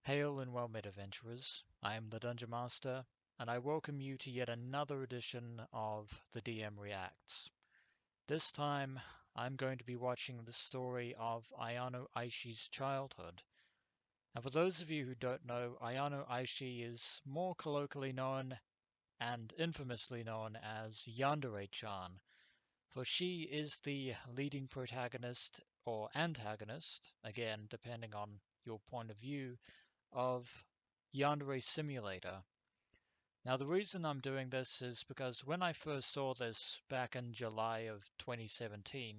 Hail and well met, adventurers. I am the Dungeon Master, and I welcome you to yet another edition of the DM Reacts. This time, I'm going to be watching the story of Ayano Aishi's childhood. Now, for those of you who don't know, Ayano Aishi is more colloquially known and infamously known as Yandere-chan, for she is the leading protagonist or antagonist, again, depending on your point of view, of Yandere Simulator. Now, the reason I'm doing this is because when I first saw this back in July of 2017,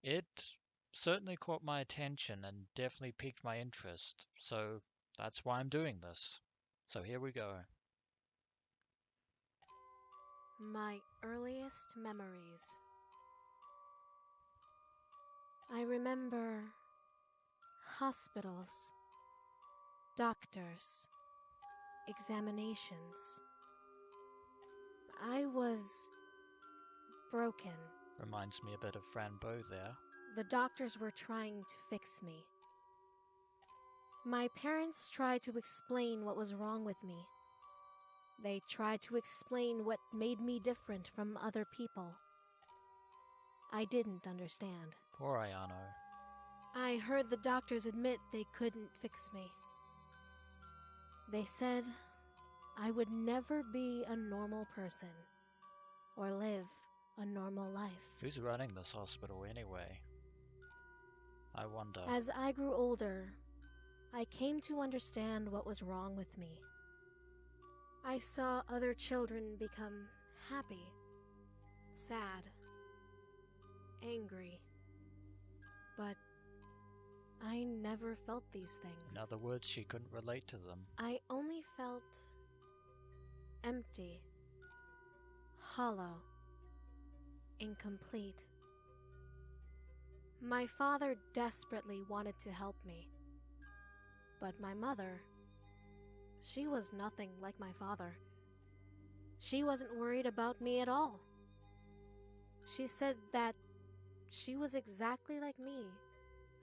it certainly caught my attention and definitely piqued my interest. So that's why I'm doing this. So here we go. My earliest memories. I remember hospitals, doctors, examinations. I was broken. Reminds me a bit of Fran Bow there. The doctors were trying to fix me. My parents tried to explain what was wrong with me. They tried to explain what made me different from other people. I didn't understand. Poor Ayano. I heard the doctors admit they couldn't fix me. They said I would never be a normal person or live a normal life. Who's running this hospital anyway? I wonder. As I grew older, I came to understand what was wrong with me. I saw other children become happy, sad, angry, but I never felt these things. In other words, she couldn't relate to them. I only felt empty, hollow, incomplete. My father desperately wanted to help me, but my mother, she was nothing like my father. She wasn't worried about me at all. She said that she was exactly like me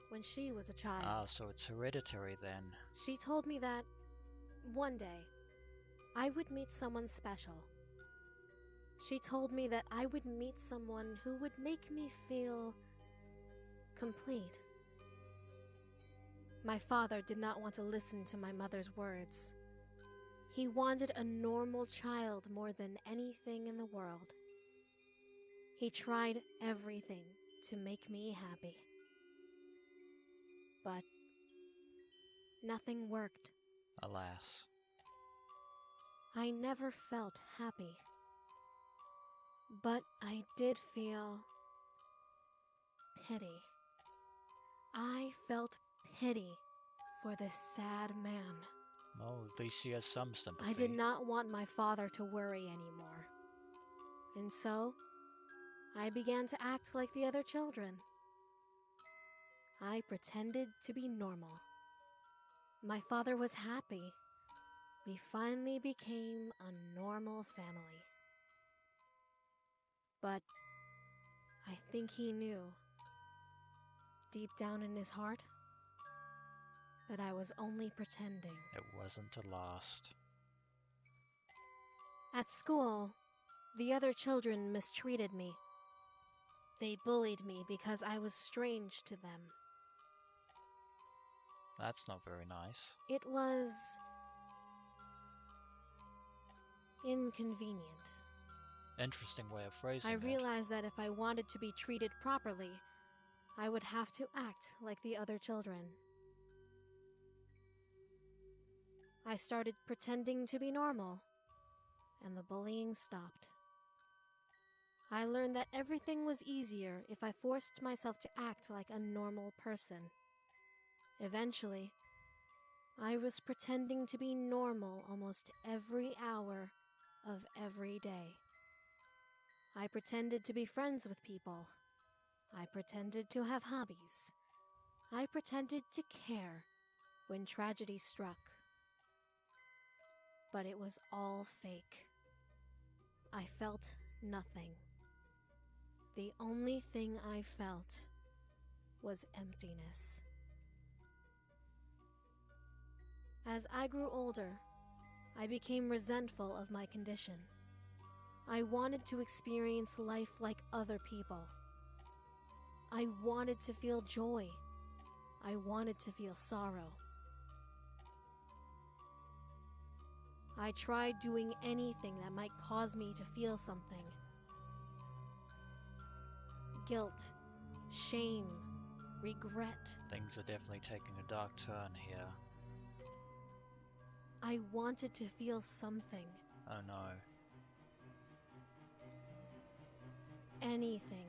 when she was a child. Ah, so it's hereditary then. She told me that one day I would meet someone special. She told me that I would meet someone who would make me feel complete. My father did not want to listen to my mother's words. He wanted a normal child more than anything in the world. He tried everything to make me happy. But nothing worked. Alas. I never felt happy. But I did feel pity. I felt pity for this sad man. Well, at least she has some sympathy. I did not want my father to worry anymore. And so, I began to act like the other children. I pretended to be normal. My father was happy. We finally became a normal family. But I think he knew, deep down in his heart, that I was only pretending. It wasn't to last. At school, the other children mistreated me. They bullied me because I was strange to them. That's not very nice. It was inconvenient. Interesting way of phrasing I it. realized that if I wanted to be treated properly, I would have to act like the other children. I started pretending to be normal, and the bullying stopped. I learned that everything was easier if I forced myself to act like a normal person. Eventually, I was pretending to be normal almost every hour of every day. I pretended to be friends with people. I pretended to have hobbies. I pretended to care when tragedy struck. But it was all fake. I felt nothing. The only thing I felt was emptiness. As I grew older, I became resentful of my condition. I wanted to experience life like other people. I wanted to feel joy. I wanted to feel sorrow. I tried doing anything that might cause me to feel something. Guilt, shame, regret. Things are definitely taking a dark turn here. I wanted to feel something. Oh no. Anything.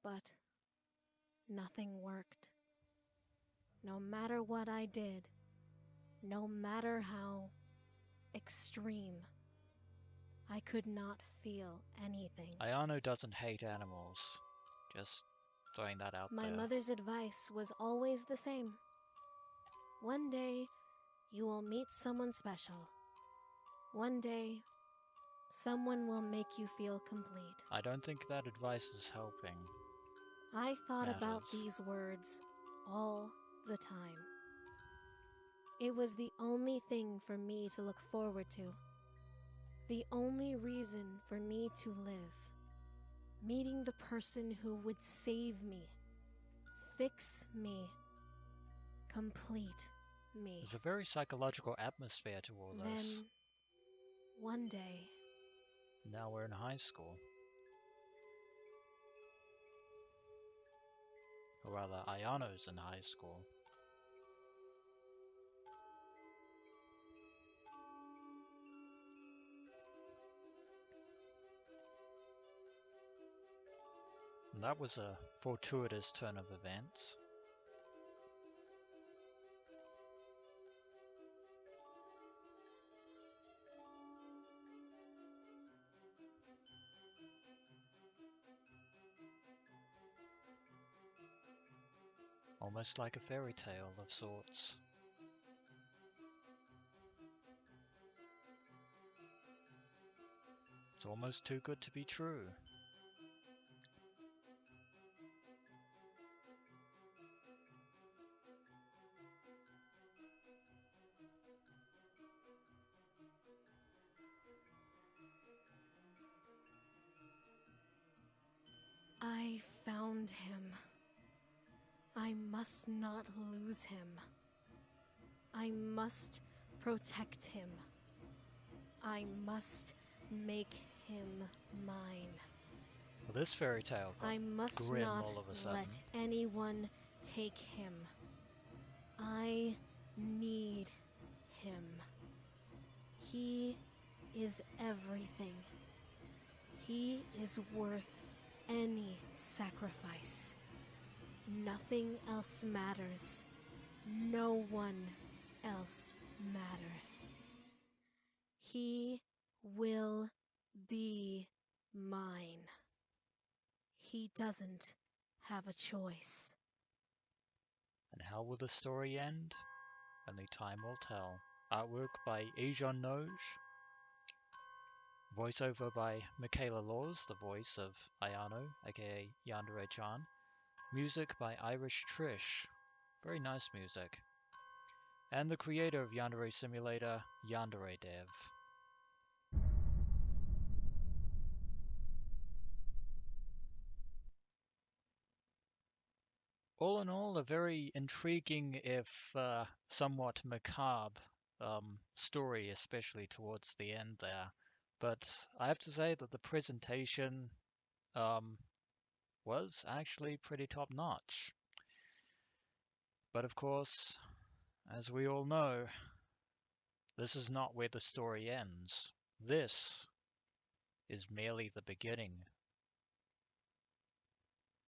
But nothing worked. No matter what I did, no matter how extreme, I could not feel anything. Ayano doesn't hate animals. Just throwing that out My there. mother's advice was always the same. One day, you will meet someone special. One day, someone will make you feel complete. I don't think that advice is helping. I thought about Matters. these words all the time. It was the only thing for me to look forward to. The only reason for me to live. Meeting the person who would save me, fix me, complete me. There's a very psychological atmosphere to all Then, this. one day, Now we're in high school. Or rather, Ayano's in high school. And that was a fortuitous turn of events. Almost like a fairy tale of sorts. It's almost too good to be true. I found him. I must not lose him. I must protect him. I must make him mine. Well, this fairy tale got I must grim not all of a sudden. let anyone take him. I need him. He is everything. He is worth any sacrifice. Nothing else matters. No one else matters. He will be mine. He doesn't have a choice. And how will the story end? Only time will tell. Artwork by Ayano Aishi. Voiceover by Michaela Laws, the voice of Ayano, aka Yandere-chan. Music by Irish Trish. Very nice music. And the creator of Yandere Simulator, Yandere Dev. All in all, a very intriguing, if somewhat macabre, story, especially towards the end there. But I have to say that the presentation um, was actually pretty top notch. But of course, as we all know, this is not where the story ends. This is merely the beginning